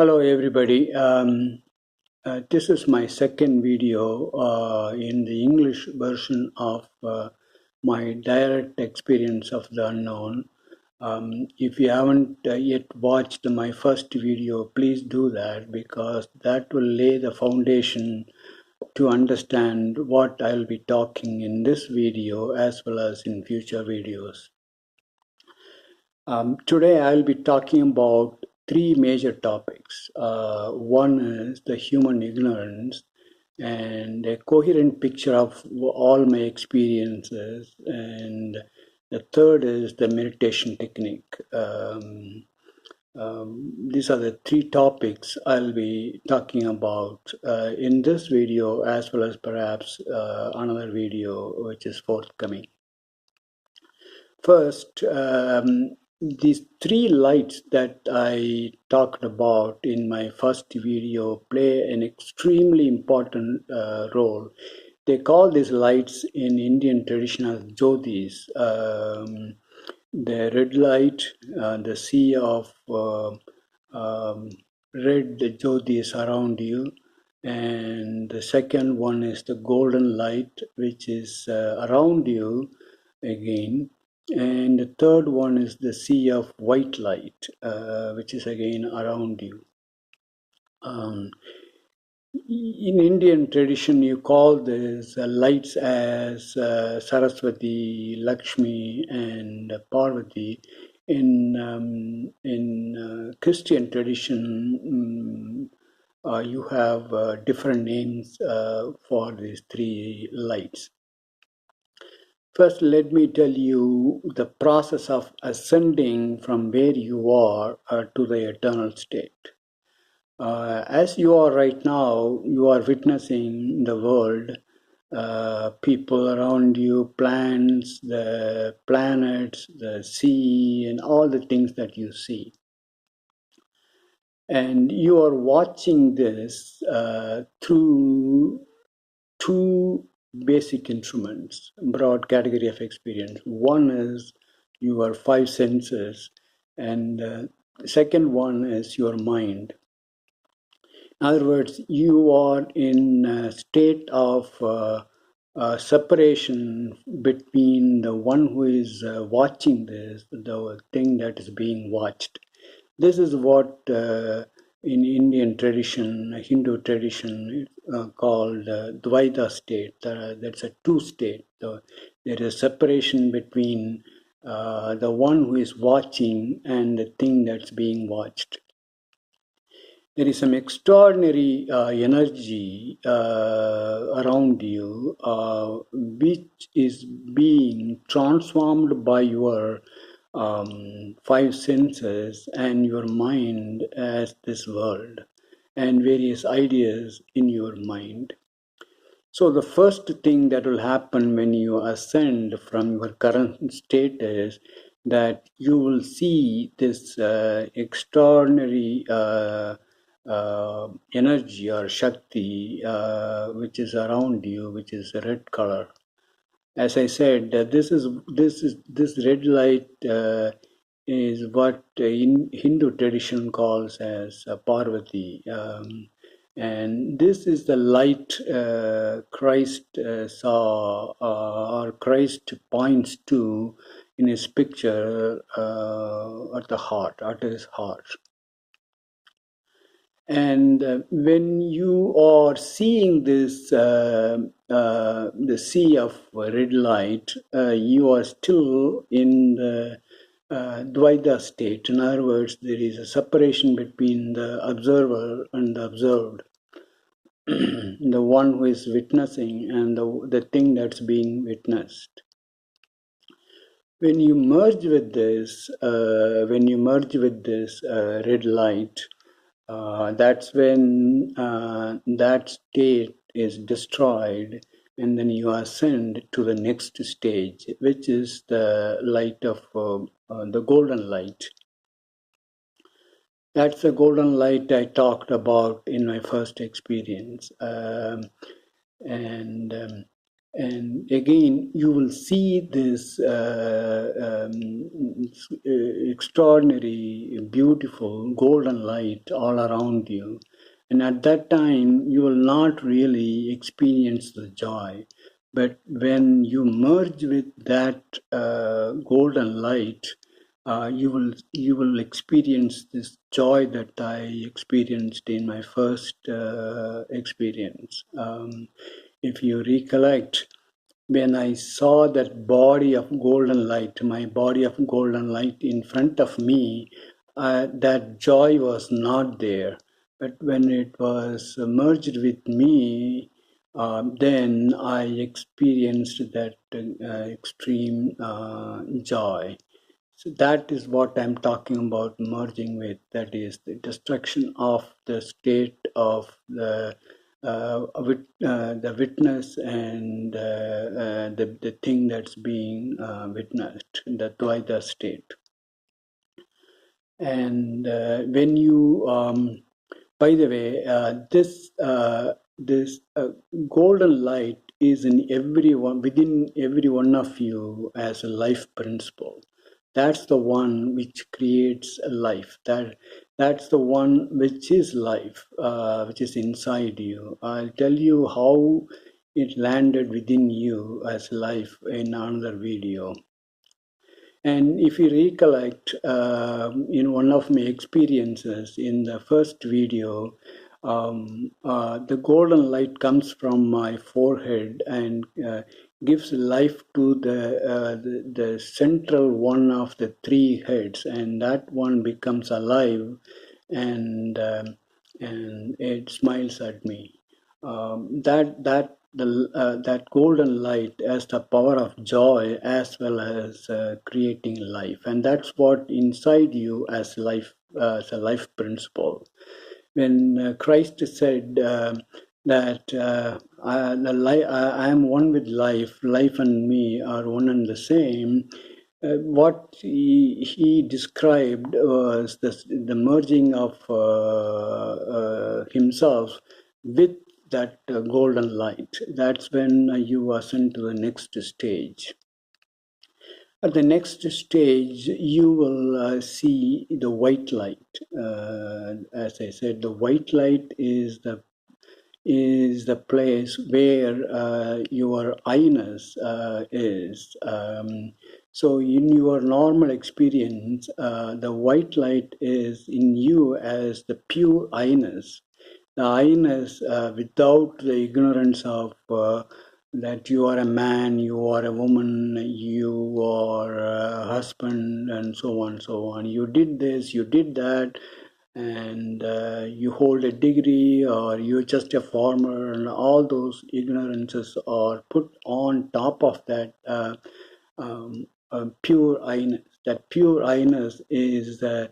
Hello everybody. This is my second video in the English version of my direct experience of the unknown. If you haven't yet watched my first video, please do that because that will lay the foundation to understand what I'll be talking in this video as well as in future videos. Today I'll be talking about three major topics. One is the human ignorance and a coherent picture of all my experiences, and the third is the meditation technique. These are the three topics I'll be talking about in this video as well as perhaps another video which is forthcoming. First, these three lights that I talked about in my first video play an extremely important role. They call these lights in Indian tradition as jyotis. The red light, the sea of red jyotis around you, and the second one is the golden light, which is around you again. And the third one is the sea of white light, which is again around you. In Indian tradition, you call these lights as Saraswati, Lakshmi, and Parvati. In Christian tradition, you have different names for these three lights. First, let me tell you the process of ascending from where you are to the eternal state. As you are right now, you are witnessing the world, people around you, plants, the planets, the sea, and all the things that you see. And you are watching this through two basic instruments, broad category of experience. One is your five senses, and the second one is your mind. In other words, you are in a state of separation between the one who is watching this, the thing that is being watched. This is what in Indian tradition, Hindu tradition, called Dvaita state. That's a two state. There is separation between the one who is watching and the thing that's being watched. There is some extraordinary energy around you, which is being transformed by your five senses and your mind as this world and various ideas in your mind. So the first thing that will happen when you ascend from your current state is that you will see this extraordinary energy or Shakti which is around you, which is a red color. As I said, this red light is what in Hindu tradition calls as Parvati, and this is the light Christ saw, or Christ points to in his picture at his heart. And when you are seeing this, the sea of red light, you are still in the Dvaita state. In other words, there is a separation between the observer and the observed, the one who is witnessing and the thing that's being witnessed. When you merge with this, red light, that's when that state is destroyed, and then you ascend to the next stage, which is the light of the golden light. That's the golden light I talked about in my first experience. And again, you will see this extraordinary, beautiful golden light all around you. And at that time, you will not really experience the joy. But when you merge with that golden light, you will experience this joy that I experienced in my first experience. If you recollect, when I saw that body of golden light, my body of golden light in front of me, that joy was not there. But when it was merged with me, then I experienced that extreme joy. So that is what I'm talking about merging with. That is the destruction of the state of the witness and the thing that's being witnessed, the Dvaita state. And when you by the way, this golden light is in everyone, within every one of you as a life principle. That's the one which creates a life. That's the one which is life, which is inside you. I'll tell you how it landed within you as life in another video. And if you recollect, in one of my experiences in the first video, the golden light comes from my forehead and gives life to the central one of the three heads, and that one becomes alive, and and it smiles at me. That golden light has the power of joy as well as creating life, and that's what inside you as life, as a life principle. When Christ said that I am one with life, life and me are one and the same. What he described was the merging of himself with that golden light. That's when you ascend to the next stage. At the next stage, you will see the white light. As I said, the white light is the place where your I-ness is. So in your normal experience, the white light is in you as the pure I-ness. The I-ness without the ignorance of that you are a man, you are a woman, you are a husband, and so on, so on. You did this, you did that, and you hold a degree, or you're just a farmer, and all those ignorances are put on top of that pure I-ness. That pure I-ness is a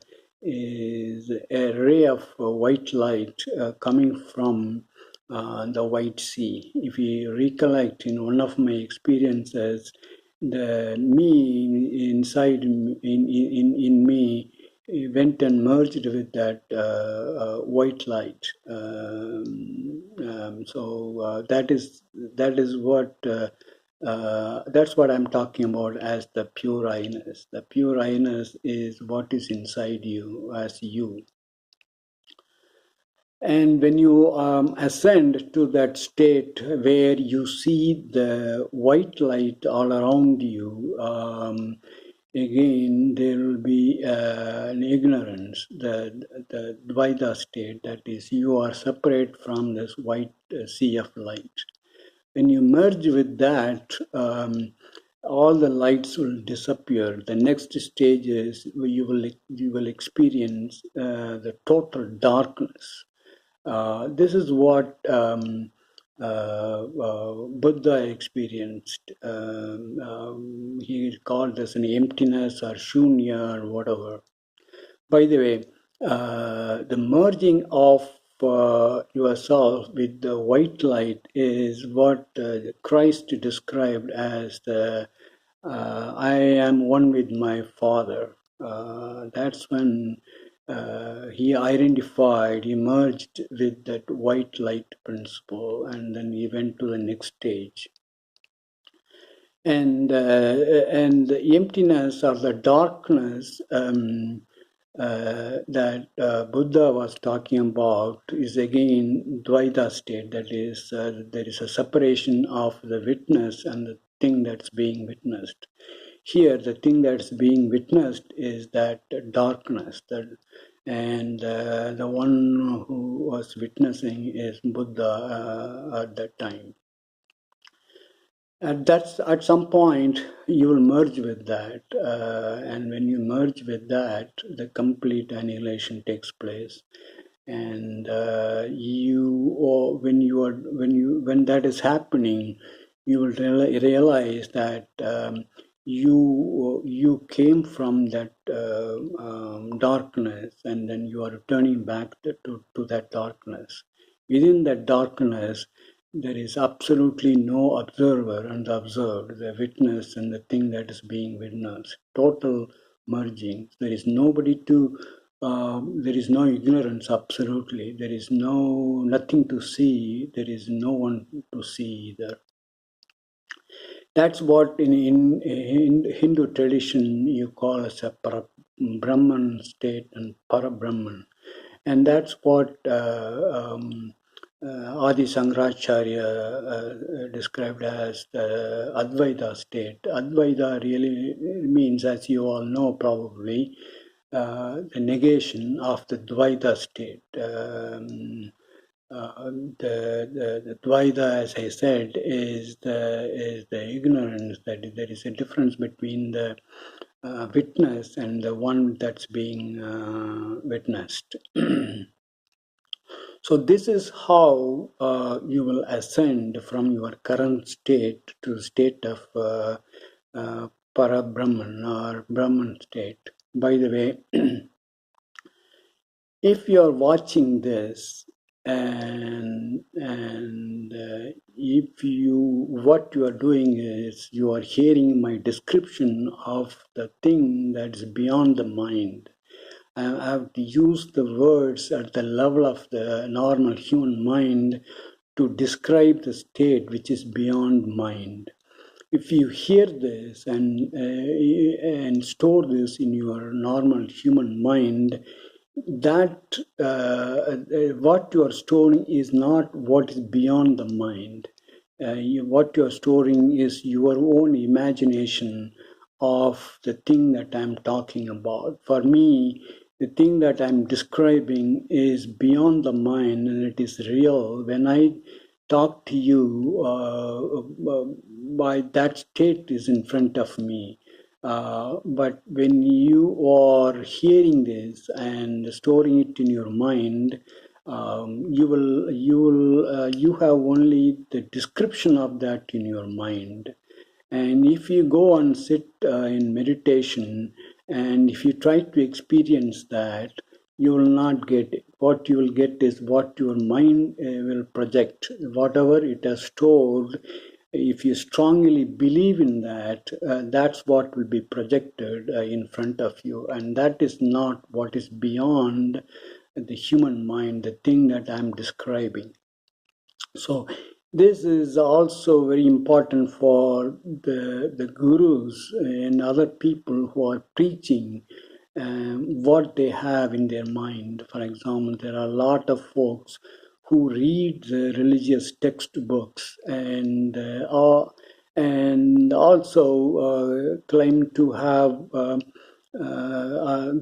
ray of white light coming from the white sea. If you recollect, in one of my experiences, the me inside in me went and merged with that white light. So that's what I'm talking about as the pure I-ness. The pure I-ness is what is inside you as you. And when you ascend to that state where you see the white light all around you, again there will be an ignorance, the Dvaita state, that is, you are separate from this white sea of light. When you merge with that, all the lights will disappear. The next stage is you will experience the total darkness. This is what Buddha experienced. He called this an emptiness or shunya or whatever. By the way, the merging of yourself with the white light is what Christ described as the I am one with my Father. That's when he identified, he merged with that white light principle, and then he went to the next stage. and the emptiness or the darkness that Buddha was talking about is again Dvaita state. That is, there is a separation of the witness and the thing that's being witnessed. Here, the thing that's being witnessed is that darkness, and the one who was witnessing is Buddha at that time. At some point you will merge with that, and when you merge with that, the complete annihilation takes place. And when that is happening, you will realize that you came from that darkness, and then you are returning back to that darkness. Within that darkness, there is absolutely no observer and observed, the witness and the thing that is being witnessed. Total merging. There is nobody to, there is no ignorance, absolutely. There is nothing to see. There is no one to see either. That's what in Hindu tradition you call as a Brahman state and Parabrahman. And that's what Adi Sankaracharya described as the Advaita state. Advaita really means, as you all know probably, the negation of the Dvaita state. The Dvaita, as I said, is the ignorance, that there is a difference between the witness and the one that's being witnessed. So this is how you will ascend from your current state to the state of Parabrahman or Brahman state. By the way, if you are watching this and if what you are doing is you are hearing my description of the thing that is beyond the mind. I have to use the words at the level of the normal human mind to describe the state which is beyond mind. If you hear this and store this in your normal human mind, that what you are storing is not what is beyond the mind. What you are storing is your own imagination of the thing that I'm talking about. For me, the thing that I'm describing is beyond the mind and it is real. When I talk to you, by that state is in front of me. But when you are hearing this and storing it in your mind, you have only the description of that in your mind. And if you go and sit in meditation, and if you try to experience that, you will not get it. What you will get is what your mind will project, whatever it has stored. If you strongly believe in that, that's what will be projected in front of you. And that is not what is beyond the human mind, the thing that I'm describing. So this is also very important for the gurus and other people who are preaching what they have in their mind. For example, there are a lot of folks who read the religious textbooks and also claim to have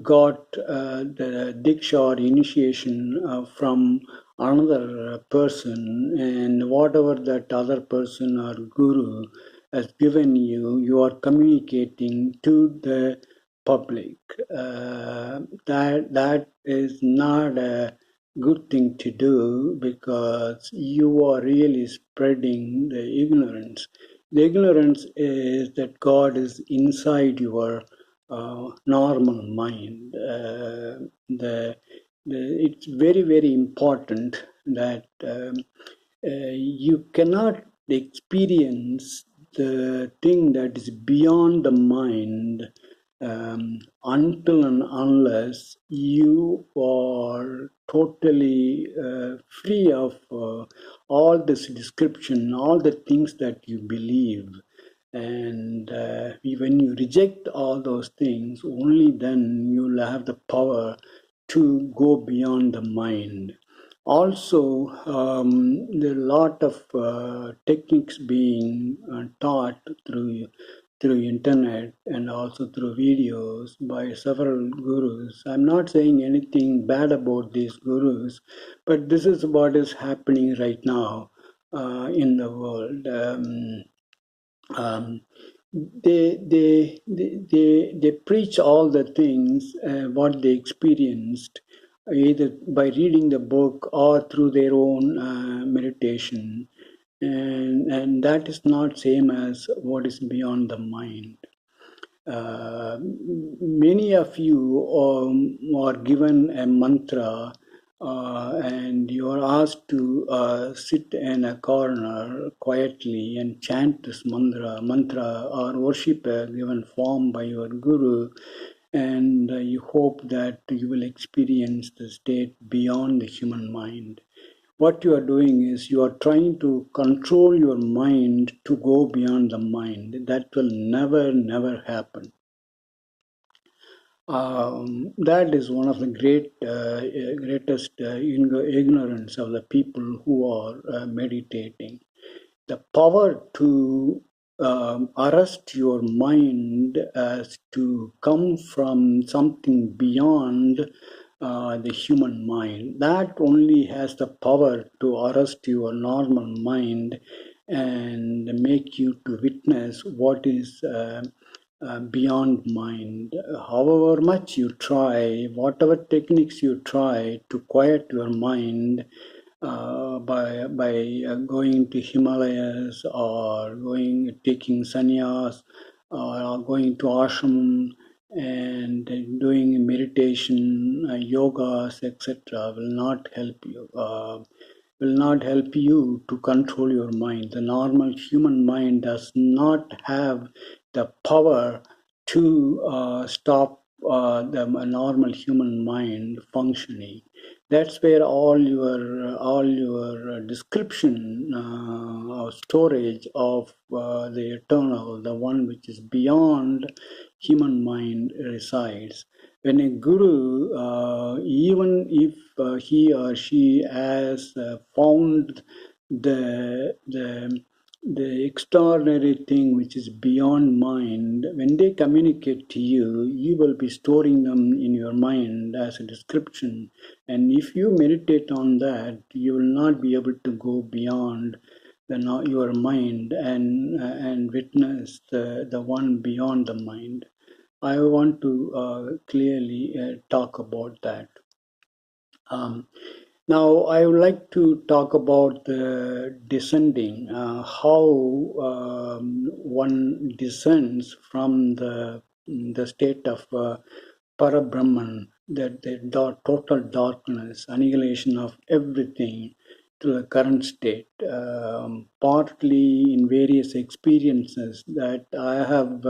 got the diksha or initiation from another person, and whatever that other person or guru has given you, you are communicating to the public. That is not a good thing to do, because you are really spreading the ignorance. The ignorance is that God is inside your normal mind. It's very, very important that you cannot experience the thing that is beyond the mind until and unless you are totally free of all this description, all the things that you believe. And when you reject all those things, only then you'll have the power to go beyond the mind. Also, there are a lot of techniques being taught through internet and also through videos by several gurus. I'm not saying anything bad about these gurus, but this is what is happening right now in the world. Um, they preach all the things what they experienced either by reading the book or through their own meditation, and that is not same as what is beyond the mind. Many of you are given a mantra, and you are asked to sit in a corner quietly and chant this mantra or worship a given form by your guru, and you hope that you will experience the state beyond the human mind. What you are doing is you are trying to control your mind to go beyond the mind. That will never happen. That is one of the greatest ignorance of the people who are meditating. The power to arrest your mind as to come from something beyond the human mind. That only has the power to arrest your normal mind and make you to witness what is beyond mind. However much you try, whatever techniques you try to quiet your mind, by going to Himalayas or taking sannyas or going to ashram and doing meditation, yogas, etc., will not help you to control your mind. The normal human mind does not have the power to stop the normal human mind functioning. That's where all your description or storage of the eternal, the one which is beyond human mind, resides. When a guru, even if he or she has found the the extraordinary thing which is beyond mind, when they communicate to you, you will be storing them in your mind as a description. And if you meditate on that, you will not be able to go beyond your mind and witness the one beyond the mind. I want to clearly talk about that. Um, Now, I would like to talk about the descending, how one descends from the state of Parabrahman, that the total darkness, annihilation of everything, to the current state, partly in various experiences that I have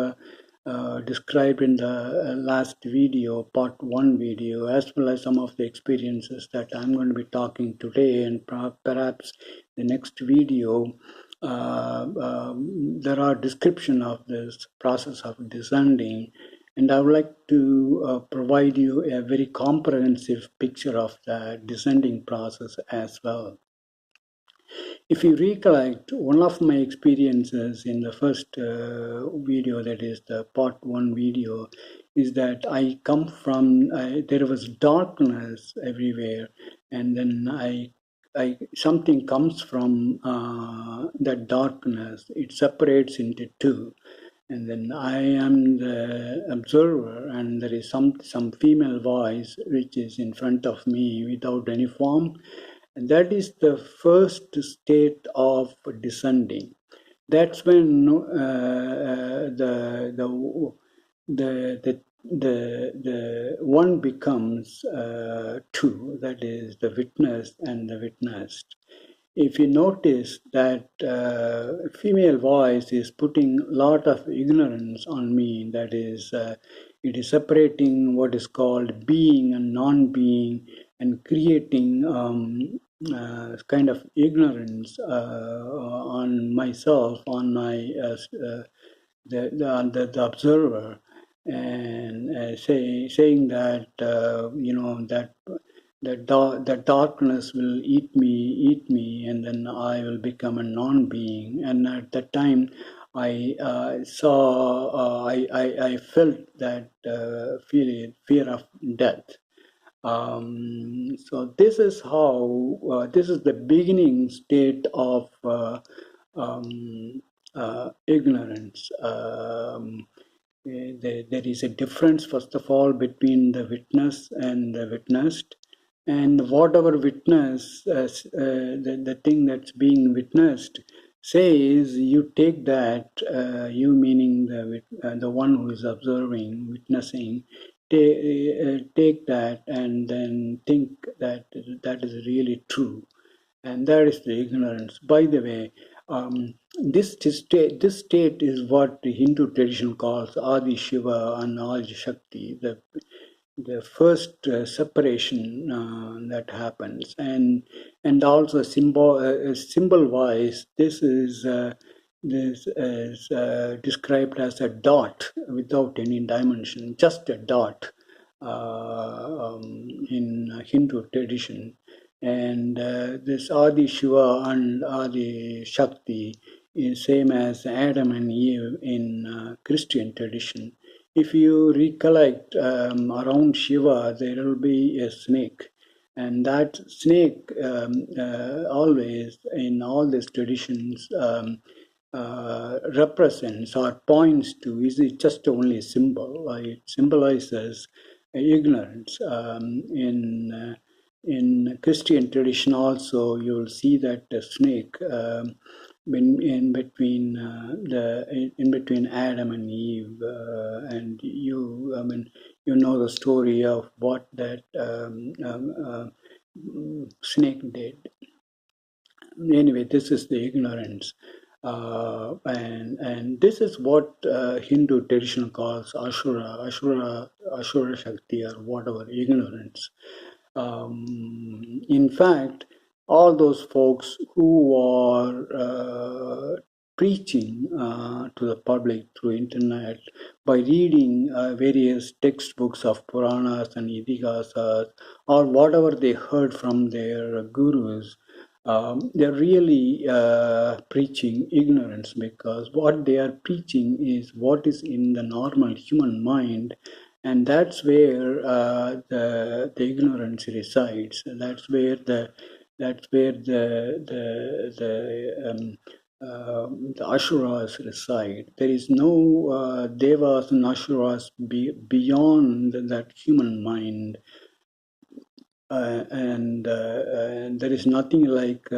described in the last video, part one video, as well as some of the experiences that I'm going to be talking today, and perhaps the next video. There are description of this process of descending, and I would like to provide you a very comprehensive picture of the descending process as well. If you recollect, one of my experiences in the first video, that is the part one video, is that I come from, there was darkness everywhere, and then something comes from that darkness. It separates into two, and then I am the observer, and there is some female voice which is in front of me without any form, and that is the first state of descending. That's when the one becomes two, that is the witness and the witnessed. If you notice that female voice is putting a lot of ignorance on me, that is, it is separating what is called being and non-being, and creating kind of ignorance on myself, on my the observer, and saying that that darkness will eat me, and then I will become a non-being. And at that time, I saw, I felt that fear of death. So this is how this is the beginning state of ignorance. There is a difference, first of all, between the witness and the witnessed. And whatever witness, the thing that's being witnessed, says, you take that, you meaning the one who is observing, witnessing, take that and then think that that is really true, and that is the ignorance. By the way, this state is what the Hindu tradition calls Adi Shiva and Adi Shakti, the first separation that happens, and also symbol wise, this is described as a dot without any dimension, just a dot in Hindu tradition. And this Adi Shiva and Adi Shakti is same as Adam and Eve in Christian tradition. If you recollect, around Shiva, there will be a snake. And that snake always, in all these traditions, represents or points to, is it just only a symbol? It symbolizes ignorance. In Christian tradition also, you will see that the snake in between in between Adam and Eve, and you know the story of what that snake did. Anyway, this is the ignorance, and this is what Hindu tradition calls Ashura Shakti, or whatever, ignorance. In fact, all those folks who are preaching to the public through internet by reading various textbooks of Puranas and Itihasas, or whatever they heard from their gurus, they're really preaching ignorance, because what they are preaching is what is in the normal human mind, and that's where the ignorance resides. That's where the Asuras reside. There is no Devas and Asuras beyond that human mind. And there is nothing like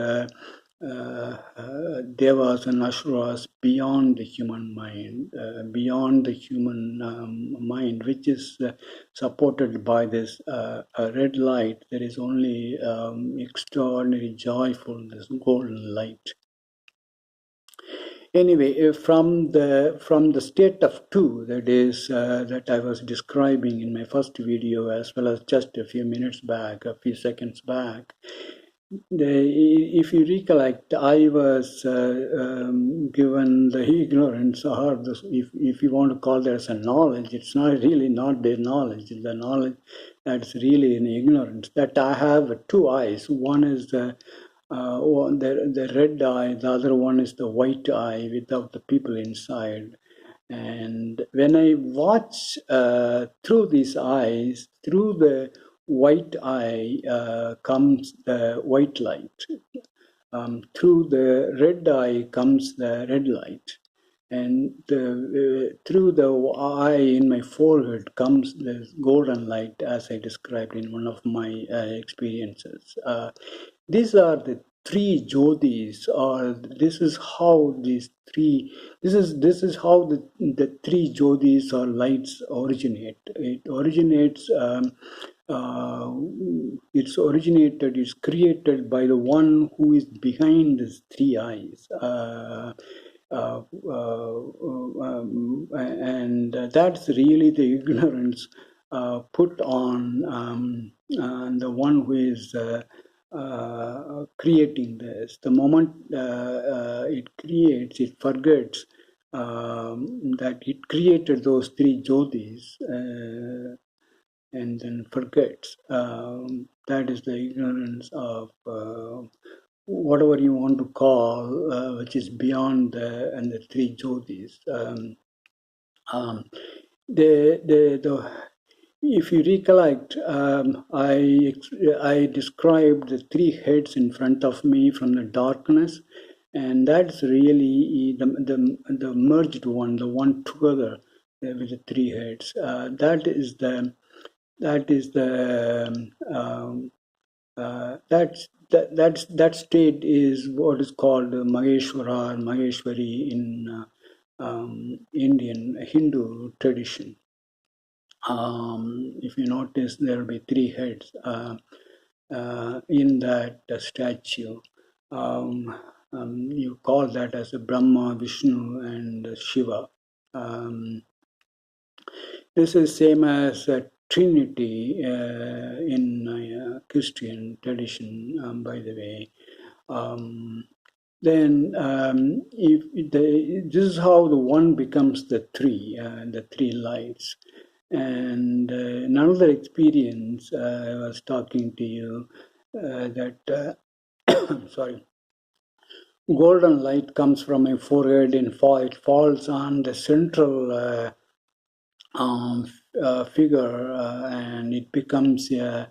devas and asuras beyond the human mind, mind, which is supported by this red light. There is only extraordinary joyful, this golden light. Anyway, from the state of two, that is that I was describing in my first video, as well as just a few seconds back, if you recollect, I was given the ignorance, or if you want to call that as a knowledge, it's not really not the knowledge. It's the knowledge that's really an ignorance, that I have two eyes. One is the red eye, the other one is the white eye without the people inside. And when I watch through these eyes, through the white eye comes the white light. Through the red eye comes the red light. And through the eye in my forehead comes the golden light, as I described in one of my experiences. These are the three jyotis, or this is how these three. This is how the three jyotis or lights originate. It originates. It's created by the one who is behind these three eyes. And that's really the ignorance put on the one who is creating this. The moment it creates, it forgets that it created those three jyotis and then forgets. That is the ignorance of whatever you want to call, which is beyond the three jyotis. Um, the if you recollect, I described the three heads in front of me from the darkness, and that's really the merged one, the one together with the three heads. That state is what is called Maheshwara or Maheshwari in Indian Hindu tradition. If you notice, there will be three heads in that statue. You call that as a Brahma, Vishnu, and Shiva. This is same as a Trinity in Christian tradition, by the way. Then, this is how the one becomes the three lights. And another experience, I was talking to you that, sorry, golden light comes from my forehead and it falls on the central um, figure, and it becomes a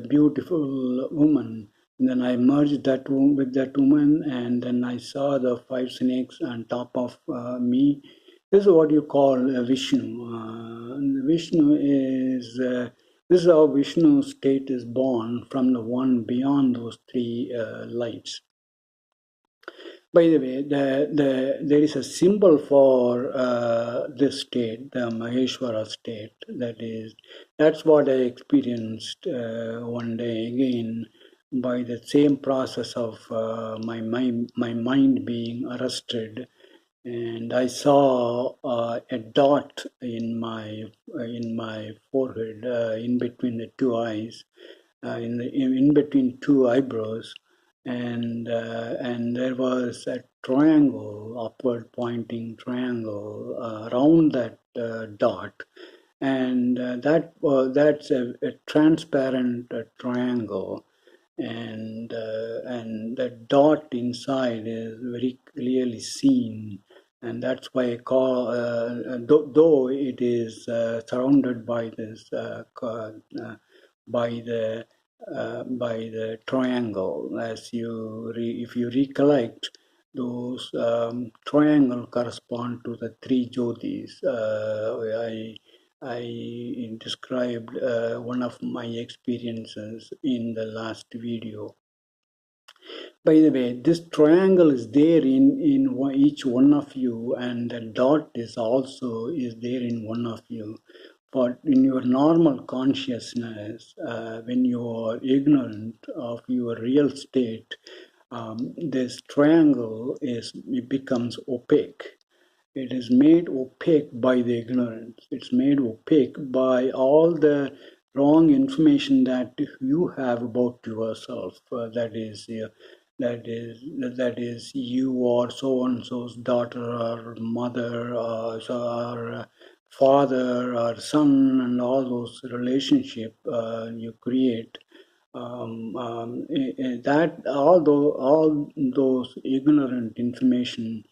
beautiful woman. And then I merged that with that woman, and then I saw the five snakes on top of me. This is what you call Vishnu. Vishnu is this is how Vishnu state is born from the one beyond those three lights. By the way, there is a symbol for this state, the Maheshwara state. That's what I experienced one day again by the same process of my mind being arrested, and I saw a dot in my forehead, in between the two eyes, in between two eyebrows, and there was a triangle, upward pointing triangle around that dot, and that's a transparent triangle, and the dot inside is very clearly seen, and that's why I call, though it is surrounded by this by the triangle. If you recollect, those triangle correspond to the three jyotis. I described one of my experiences in the last video. By the way, this triangle is there in each one of you, and the dot is there in one of you. But in your normal consciousness, when you are ignorant of your real state, this triangle it becomes opaque. It is made opaque by the ignorance. It's made opaque by all the wrong information that you have about yourself. That is you are so and so's daughter or mother or father or son, and all those relationship you create. That all those ignorant information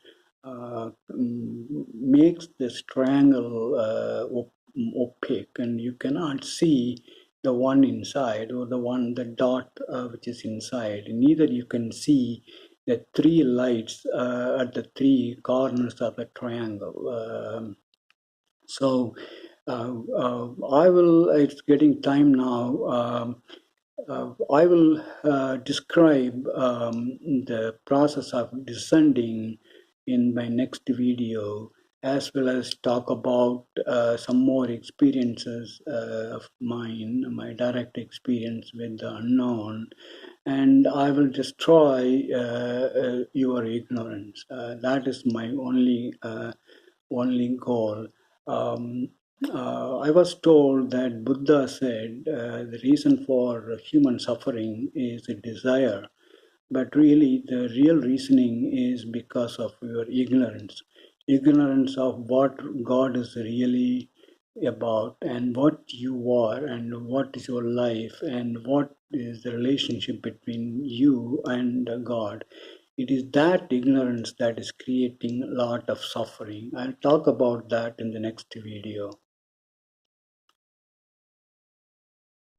makes this triangle opaque, and you cannot see the one inside, or the dot which is inside. Neither you can see the three lights at the three corners of the triangle. So I will. It's getting time now. I will describe the process of descending in my next video, as well as talk about some more experiences of mine, my direct experience with the unknown, and I will destroy your ignorance. That is my only goal. Um, I was told that Buddha said the reason for human suffering is a desire, but really the real reasoning is because of your ignorance. ignorance of what God is really about and what you are and what is your life and what is the relationship between you and God. It is that ignorance that is creating a lot of suffering. I'll talk about that in the next video.